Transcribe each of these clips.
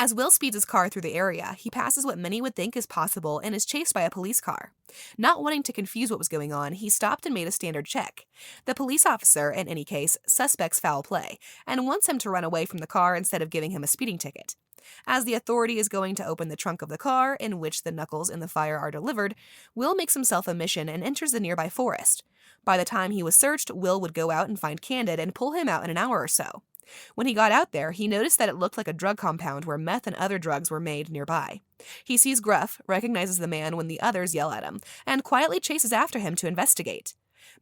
As Will speeds his car through the area, he passes what many would think is possible and is chased by a police car. Not wanting to confuse what was going on, he stopped and made a standard check. The police officer, in any case, suspects foul play and wants him to run away from the car instead of giving him a speeding ticket. As the authority is going to open the trunk of the car in which the knuckles in the fire are delivered, Will makes himself a mission and enters the nearby forest. By the time he was searched, Will would go out and find Candid and pull him out in an hour or so. When he got out there, he noticed that it looked like a drug compound where meth and other drugs were made nearby. He sees Gruff, recognizes the man when the others yell at him, and quietly chases after him to investigate.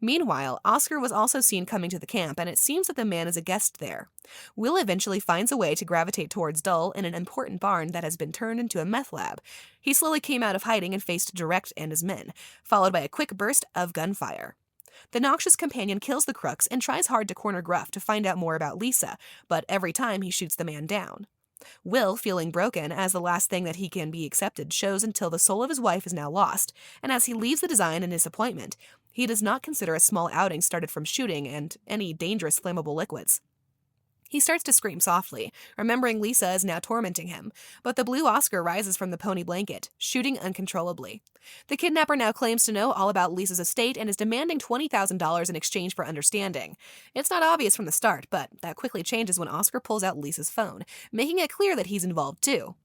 Meanwhile, Oscar was also seen coming to the camp, and it seems that the man is a guest there. Will eventually finds a way to gravitate towards Dull in an important barn that has been turned into a meth lab. He slowly came out of hiding and faced Direct and his men, followed by a quick burst of gunfire. The noxious companion kills the crooks and tries hard to corner Gruff to find out more about Lisa, but every time he shoots the man down. Will, feeling broken as the last thing that he can be accepted, shows until the soul of his wife is now lost, and as he leaves the design in disappointment, he does not consider a small outing started from shooting and any dangerous flammable liquids. He starts to scream softly, remembering Lisa is now tormenting him, but the blue Oscar rises from the pony blanket, shooting uncontrollably. The kidnapper now claims to know all about Lisa's estate and is demanding $20,000 in exchange for understanding. It's not obvious from the start, but that quickly changes when Oscar pulls out Lisa's phone, making it clear that he's involved too.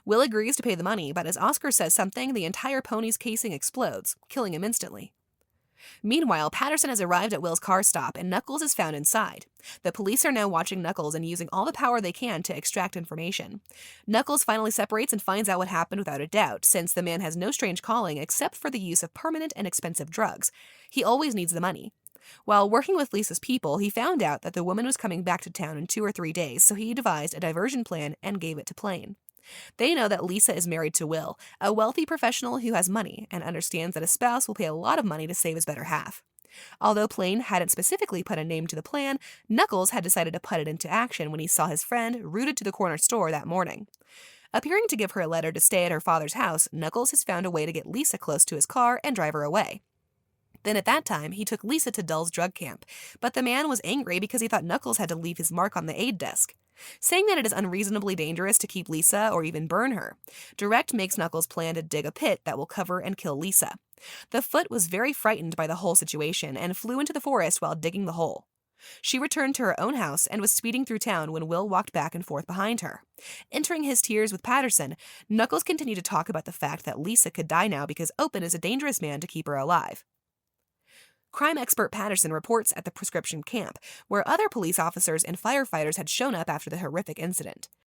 Will agrees to pay the money, but as Oscar says something, the entire pony's casing explodes, killing him instantly. Meanwhile, Patterson has arrived at Will's car stop and Knuckles is found inside. The police are now watching Knuckles and using all the power they can to extract information. Knuckles finally separates and finds out what happened without a doubt, since the man has no strange calling except for the use of permanent and expensive drugs. He always needs the money. While working with Lisa's people, he found out that the woman was coming back to town in 2 or 3 days, so he devised a diversion plan and gave it to Plain. They know that Lisa is married to Will, a wealthy professional who has money and understands that a spouse will pay a lot of money to save his better half. Although Plain hadn't specifically put a name to the plan, Knuckles had decided to put it into action when he saw his friend rooted to the corner store that morning. Appearing to give her a letter to stay at her father's house, Knuckles has found a way to get Lisa close to his car and drive her away. Then at that time, he took Lisa to Dull's drug camp, but the man was angry because he thought Knuckles had to leave his mark on the aid desk, saying that it is unreasonably dangerous to keep Lisa or even burn her. Direct makes Knuckles plan to dig a pit that will cover and kill Lisa. The Foot was very frightened by the whole situation and flew into the forest while digging the hole. She returned to her own house and was speeding through town when Will walked back and forth behind her. Entering his tears with Patterson, Knuckles continued to talk about the fact that Lisa could die now because Open is a dangerous man to keep her alive. Crime expert Patterson reports at the prescription camp, where other police officers and firefighters had shown up after the horrific incident.